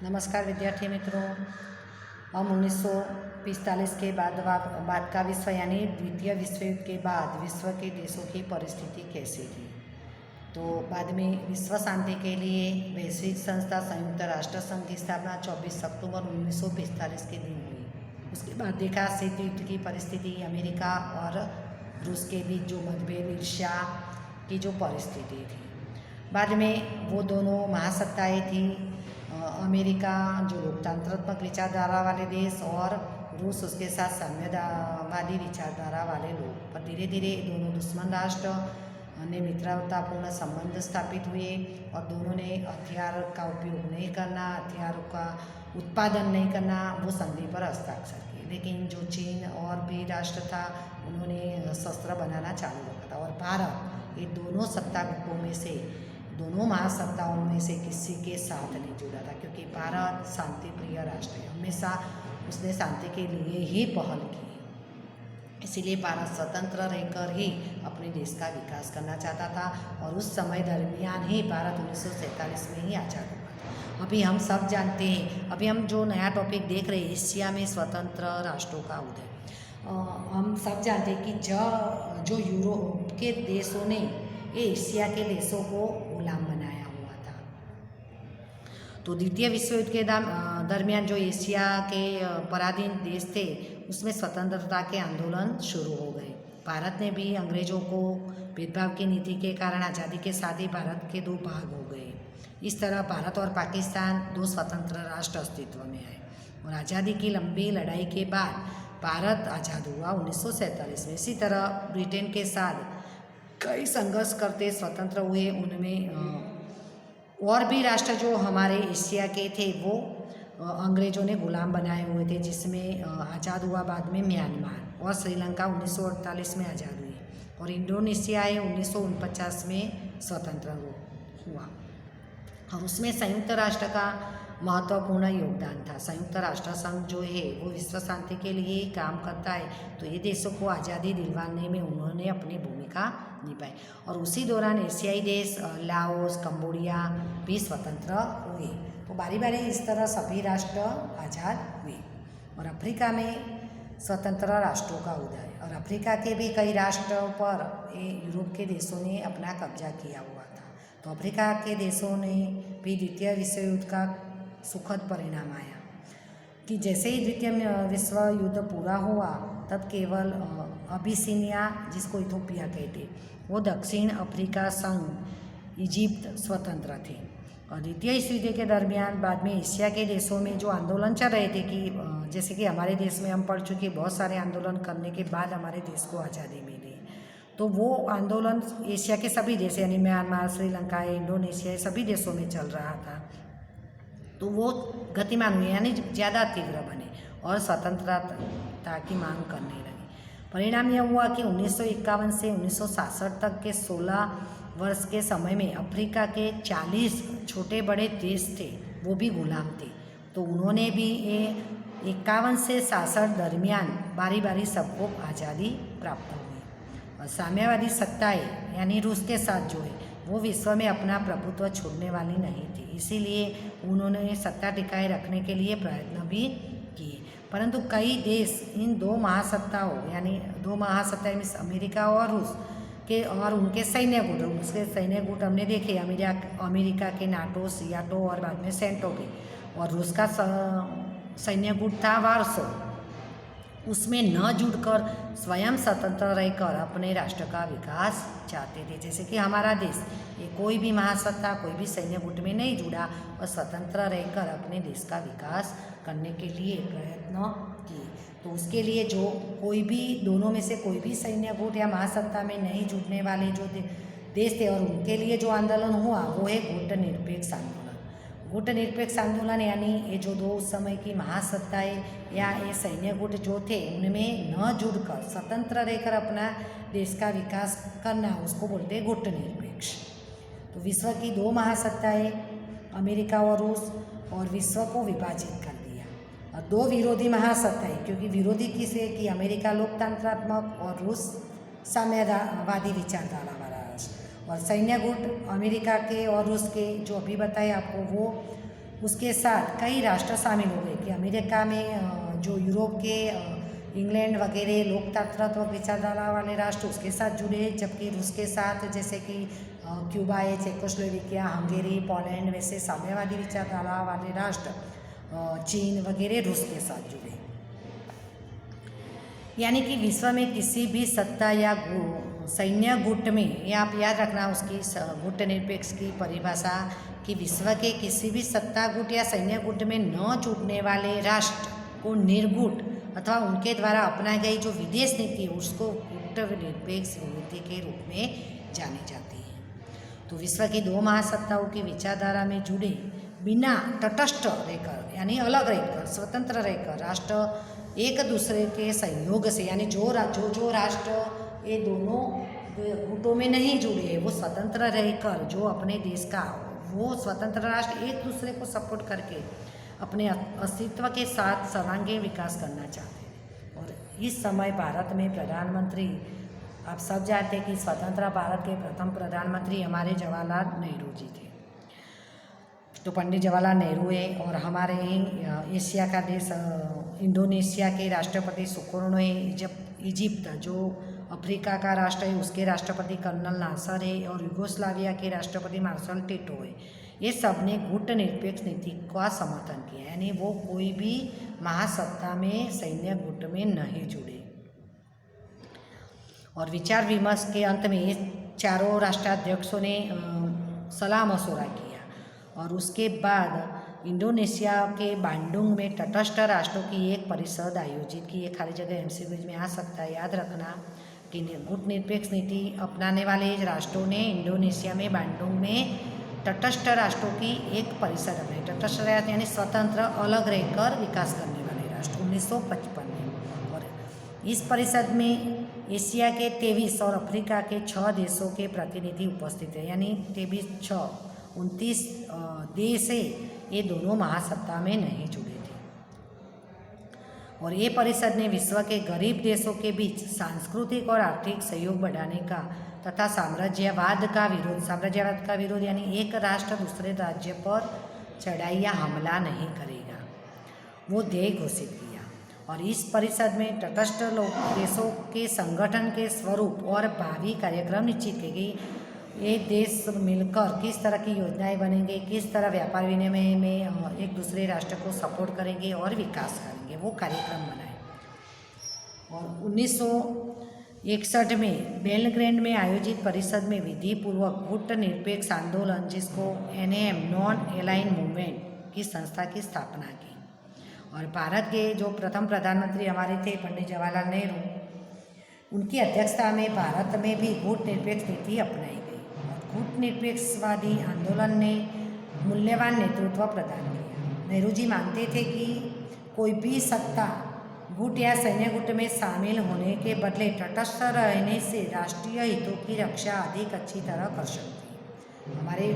नमस्कार विद्यार्थी मित्रों। हम 1945 के बाद का विश्व यानी द्वितीय विश्व युद्ध के बाद विश्व के देशों की परिस्थिति कैसी थी। तो बाद में विश्व शांति के लिए वैश्विक संस्था संयुक्त राष्ट्र संघ की स्थापना 24 अक्टूबर 1945 के दिन हुई। उसके बाद देखा शीत युद्ध की परिस्थिति, अमेरिका और रूस के बीच जो मतभेद, ईर्ष्या की जो परिस्थिति थी। बाद में वो दोनों महासत्ताएं थी, अमेरिका जो लोकतंत्रात्मक विचारधारा वाले देश और रूस उसके साथ साम्यवादी विचारधारा वाले लोग। पर धीरे धीरे दोनों दुश्मन राष्ट्र ने मित्रतापूर्ण संबंध स्थापित हुए और दोनों ने हथियार का उपयोग नहीं करना, हथियारों का उत्पादन नहीं करना, वो संधि पर हस्ताक्षर किए। लेकिन जो चीन और भी राष्ट्र था उन्होंने शस्त्र बनाना चालू रखा था। और भारत ये दोनों सत्ता गुटों में से, दोनों महासत्ताओं में से किसी के साथ नहीं जुड़ा था, क्योंकि भारत शांति प्रिय राष्ट्र है। हमेशा उसने शांति के लिए ही पहल की। इसीलिए भारत स्वतंत्र रहकर ही अपने देश का विकास करना चाहता था और उस समय दरमियान ही भारत 1947 में ही आज़ाद हुआ था। अभी हम सब जानते हैं, अभी हम जो नया टॉपिक देख रहे हैं, एशिया में स्वतंत्र राष्ट्रों का उदय। हम सब जानते हैं कि जो यूरोप के देशों ने ये एशिया के देशों को गुलाम बनाया हुआ था। तो द्वितीय विश्व युद्ध के दरमियान जो एशिया के पराधीन देश थे उसमें स्वतंत्रता के आंदोलन शुरू हो गए। भारत ने भी अंग्रेजों को भेदभाव की नीति के कारण आज़ादी के साथ ही भारत के दो भाग हो गए। इस तरह भारत और पाकिस्तान दो स्वतंत्र राष्ट्र अस्तित्व में आए और आज़ादी की लंबी लड़ाई के बाद भारत आज़ाद हुआ 1947 में। इसी तरह ब्रिटेन के साथ कई संघर्ष करते स्वतंत्र हुए। उनमें और भी राष्ट्र जो हमारे एशिया के थे वो अंग्रेज़ों ने गुलाम बनाए हुए थे, जिसमें आज़ाद हुआ बाद में म्यांमार और श्रीलंका 1948 में आज़ाद हुई और इंडोनेशिया 1949 में स्वतंत्र हुआ। और उसमें संयुक्त राष्ट्र का महत्वपूर्ण योगदान था। संयुक्त राष्ट्र संघ जो है वो विश्व शांति के लिए ही काम करता है, तो ये देशों को आज़ादी दिलवाने में उन्होंने अपनी भूमिका निभाई। और उसी दौरान एशियाई देश लाओस, कंबोडिया भी स्वतंत्र हुए। तो बारी बारी इस तरह सभी राष्ट्र आज़ाद हुए। और अफ्रीका में स्वतंत्र राष्ट्रों का उदय, और अफ्रीका के भी कई राष्ट्रों पर यूरोप के देशों ने अपना कब्जा किया हुआ था। तो अफ्रीका के देशों ने भी द्वितीय विश्व युद्ध का सुखद परिणाम आया कि जैसे ही द्वितीय विश्व युद्ध पूरा हुआ तब केवल अबिसिनिया, जिसको इथोपिया कहते, वो दक्षिण अफ्रीका संघ इजिप्ट स्वतंत्र थे। और द्वितीय विश्व युद्ध के दरमियान बाद में एशिया के देशों में जो आंदोलन चल रहे थे कि जैसे कि हमारे देश में हम पढ़ चुके, बहुत सारे आंदोलन करने के बाद हमारे देश को आज़ादी मिली। तो वो आंदोलन एशिया के सभी देश यानी म्यांमार, श्रीलंका, इंडोनेशिया सभी देशों में चल रहा था। तो वो गतिमान हुए यानी ज़्यादा तीव्र बने और स्वतंत्रता की मांग करने लगे। परिणाम यह हुआ कि 1951 से 1967 तक के 16 वर्ष के समय में अफ्रीका के 40 छोटे बड़े देश थे, वो भी गुलाम थे। तो उन्होंने भी 51 से 67 दरमियान बारी बारी सबको आज़ादी प्राप्त हुई। और साम्यवादी सत्ताएं यानी रूस के साथ जो है वो विश्व में अपना प्रभुत्व छोड़ने वाली नहीं थी, इसीलिए उन्होंने सत्ता टिकाए रखने के लिए प्रयत्न भी किए। परंतु कई देश इन दो महासत्ताओं यानी दो महासत्ताएं मीन्स अमेरिका और रूस के और उनके सैन्य गुट हमने देखे, अमेरिका के नाटो, सियाटो और बाद में सेंटो के, और रूस का सैन्य गुट था वार्सो। उसमें न जुड़कर स्वयं स्वतंत्र रहकर अपने राष्ट्र का विकास चाहते थे। जैसे कि हमारा देश, ये कोई भी महासत्ता, कोई भी सैन्य गुट में नहीं जुड़ा और स्वतंत्र रहकर अपने देश का विकास करने के लिए प्रयत्न किए। तो उसके लिए जो कोई भी दोनों में से कोई भी सैन्य गुट या महासत्ता में नहीं जुड़ने वाले जो देश थे, और उनके लिए जो आंदोलन हुआ वो है गुटनिरपेक्ष आंदोलन। गुटनिरपेक्ष आंदोलन यानी ये जो दो उस समय की महासत्ताएं या ये सैन्य गुट जो थे उनमें न जुड़कर स्वतंत्र रहकर अपना देश का विकास करना, उसको बोलते हैं गुटनिरपेक्ष। तो विश्व की दो महासत्ताएं अमेरिका और रूस और विश्व को विभाजित कर दिया। और दो विरोधी महासत्ताएं, क्योंकि विरोधी किसे कि अमेरिका लोकतंत्रात्मक और रूस साम्यवादी विचारधारा वाला राष्ट्र। और सैन्य गुट अमेरिका के और रूस के जो अभी बताए आपको वो उसके साथ कई राष्ट्र शामिल हो गए कि अमेरिका में जो यूरोप के इंग्लैंड वगैरह लोकतंत्र विचारधारा वाले राष्ट्र उसके साथ जुड़े, जबकि रूस के साथ जैसे कि क्यूबा है, चेकोस्लोवेकिया, हंगेरी, पोलैंड वैसे साम्यवादी विचारधारा वाले राष्ट्र चीन वगैरह रूस के साथ जुड़े। यानी कि विश्व में किसी भी सत्ता या सैन्य गुट में, ये आप याद रखना उसकी गुट निरपेक्ष की परिभाषा, कि विश्व के किसी भी सत्ता गुट या सैन्य गुट में न जुड़ने वाले राष्ट्र को निर्गुट अथवा उनके द्वारा अपनाई गई जो विदेश नीति है उसको गुट निरपेक्ष नीति के रूप में जानी जाती है। तो विश्व की दो महासत्ताओं की विचारधारा में जुड़े बिना तटस्थ रहकर, यानी अलग रहकर, स्वतंत्र रहकर राष्ट्र एक दूसरे के सहयोग से, यानी जो राष्ट्र ये दोनों गुटों में नहीं जुड़े हैं वो स्वतंत्र रहकर जो अपने देश का वो स्वतंत्र राष्ट्र एक दूसरे को सपोर्ट करके अपने अस्तित्व के साथ सर्वांगीण विकास करना चाहते हैं। और इस समय भारत में प्रधानमंत्री, आप सब जानते हैं कि स्वतंत्र भारत के प्रथम प्रधानमंत्री हमारे जवाहरलाल नेहरू जी थे। तो पंडित जवाहरलाल नेहरू है, और हमारे एशिया का देश इंडोनेशिया के राष्ट्रपति सुकर्नो है, इजिप्ट जो अफ्रीका का राष्ट्र है उसके राष्ट्रपति कर्नल नासर है, और यूगोस्लाविया के राष्ट्रपति मार्शल टिटो है। ये सब ने गुट निरपेक्ष नीति का समर्थन किया, यानी वो कोई भी महासत्ता में सैन्य गुट में नहीं जुड़े। और विचार विमर्श के अंत में ये चारों राष्ट्राध्यक्षों ने सलाह मशवरा किया, और उसके बाद इंडोनेशिया के बांडुंग में तटस्थ राष्ट्रों की एक परिषद आयोजित की। एक खाली जगह एमसीक्यू में आ सकता है, याद रखना कि गुट निरपेक्ष नीति अपनाने वाले राष्ट्रों ने इंडोनेशिया में बांडुंग में तटस्थ राष्ट्रों की एक परिषद अपनाई। तटस्थ राष्ट्र यानी स्वतंत्र अलग रहकर विकास करने वाले राष्ट्र 1955 में। और इस परिषद में एशिया के 23 और अफ्रीका के 6 देशों के प्रतिनिधि उपस्थित हैं, यानी 29 देश है, ये दोनों महासत्ता में नहीं जुड़े थे। और ये परिषद ने विश्व के गरीब देशों के बीच सांस्कृतिक और आर्थिक सहयोग बढ़ाने का तथा साम्राज्यवाद का विरोध यानी एक राष्ट्र दूसरे राज्य पर चढ़ाई या हमला नहीं करेगा, वो ध्येय घोषित किया। और इस परिषद में तटस्थ देशों के संगठन के स्वरूप और भावी कार्यक्रम निश्चित किए गए। ये देश मिलकर किस तरह की योजनाएं बनेंगे, किस तरह व्यापार विनिमय में एक दूसरे राष्ट्र को सपोर्ट करेंगे और विकास करेंगे, वो कार्यक्रम बनाए। और 1961 में बेलग्रेड में आयोजित परिषद में विधि पूर्वक गुट निरपेक्ष आंदोलन, जिसको NAM नॉन अलाइन मूवमेंट की संस्था की स्थापना की। और भारत के जो प्रथम प्रधानमंत्री हमारे थे पंडित जवाहरलाल नेहरू, उनकी अध्यक्षता में भारत में भी गुट निरपेक्ष नीति अपनाई गई। और गुट निरपेक्षवादी आंदोलन ने मूल्यवान नेतृत्व प्रदान किया। नेहरू जी मानते थे कि कोई भी सत्ता गुट या सैन्य गुट में शामिल होने के बदले तटस्थ रहने से राष्ट्रीय हितों की रक्षा अधिक अच्छी तरह कर सकती है। हमारे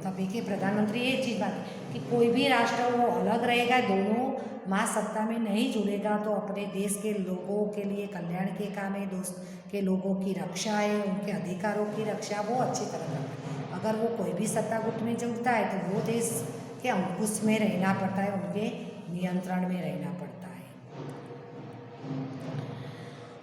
तभी के प्रधानमंत्री ये चीज़ बात कि कोई भी राष्ट्र वो अलग रहेगा, दोनों महासत्ता में नहीं जुड़ेगा, तो अपने देश के लोगों के लिए कल्याण के काम है, देश के लोगों की रक्षा है, उनके अधिकारों की रक्षा वो अच्छी तरह करता है। अगर वो कोई भी सत्ता गुट में जुड़ता है तो वो देश के अंकुश में रहना पड़ता है, उनके नियंत्रण में रहना पड़ता है।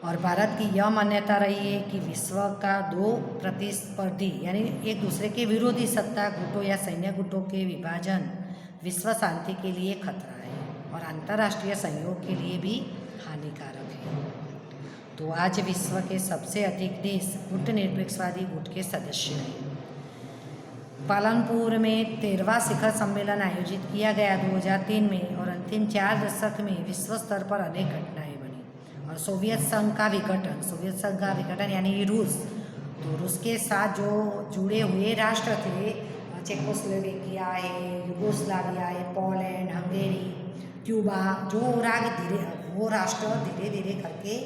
और भारत की यह मान्यता रही है कि विश्व का दो प्रतिस्पर्धी यानी एक दूसरे के विरोधी सत्ता गुटों या सैन्य गुटों के विभाजन विश्व शांति के लिए खतरा है और अंतर्राष्ट्रीय सहयोग के लिए भी हानिकारक है। तो आज विश्व के सबसे अधिक देश गुट निरपेक्षवादी गुट के सदस्य हैं। पालनपुर में 13वां शिखर सम्मेलन आयोजित किया गया 2003 में, और अंतिम 4 दशक में विश्व स्तर पर अनेक घटनाएं बनी। और सोवियत संघ का विघटन यानी रूस, तो रूस के साथ जो जुड़े हुए राष्ट्र थे, चेकोस्लोवेकिया है, यूगोस्लाविया है, पोलैंड, हंगेरी, क्यूबा, वो राष्ट्र धीरे धीरे करके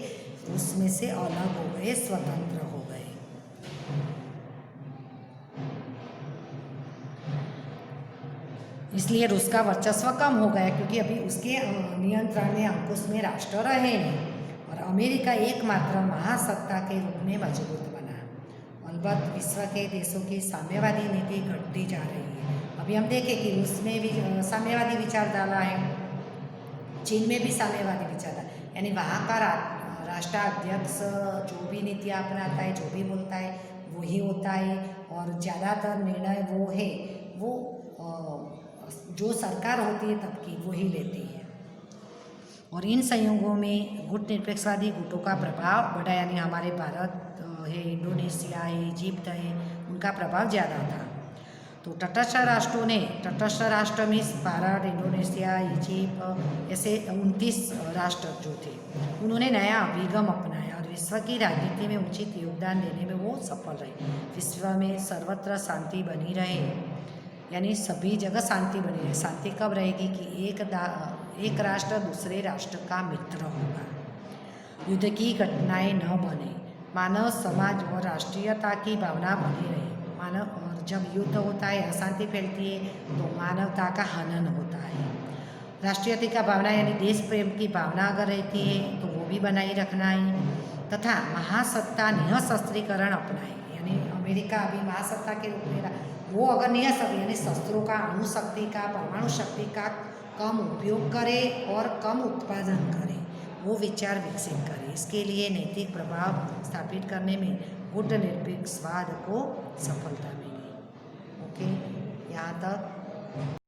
रूस में से अलग हो गए, स्वतंत्र हो गए। इसलिए रूस का वर्चस्व कम हो गया क्योंकि अभी उसके नियंत्रण में अंकुश में राष्ट्र रहे नहीं, और अमेरिका एकमात्र महासत्ता के रूप में मजबूत बना। अलबत्त विश्व के देशों की साम्यवादी नीति घटती जा रही है। अभी हम देखें कि रूस में भी साम्यवादी विचारधारा है, चीन में भी साम्यवादी विचारधारा, यानी वहाँ का राष्ट्राध्यक्ष जो भी नीतियाँ अपनाता है, जो भी बोलता है वही होता है, और ज़्यादातर निर्णय वो है वो जो सरकार होती है तब की वही लेती है। और इन संयोगों में गुट निरपेक्षवादी गुटों का प्रभाव बढ़ा, यानी हमारे भारत है, इंडोनेशिया है, इजिप्ट है, उनका प्रभाव ज़्यादा था। तो तटस्थ राष्ट्रों ने, तटस्थ राष्ट्र में भारत, इंडोनेशिया, इजिप्ट ऐसे 29 राष्ट्र जो थे, उन्होंने नया अभिगम अपनाया और विश्व की राजनीति में उचित योगदान देने में वो सफल रहे। विश्व में सर्वत्र शांति बनी रहे, यानी सभी जगह शांति बनी रहे। शांति कब रहेगी कि एक राष्ट्र दूसरे राष्ट्र का मित्र होगा, युद्ध की घटनाएं न बने, मानव समाज और राष्ट्रीयता की भावना बनी रहे। मानव, और जब युद्ध होता है, अशांति फैलती है, तो मानवता का हनन होता है। राष्ट्रीयता का भावना यानी देश प्रेम की भावना अगर रहती है तो वो भी बनाए रखना है, तथा महासत्ता निःशस्त्रीकरण अपनाए, यानी अमेरिका अभी महासत्ता के रूप में, वो अगर निःशस्त्र यानी शस्त्रों का, अणुशक्ति का, परमाणु शक्ति का कम उपयोग करे और कम उत्पादन करे, वो विचार विकसित करे। इसके लिए नैतिक प्रभाव स्थापित करने में गुट निरपेक्षवाद को सफलता मिली। ओके, यहाँ तक।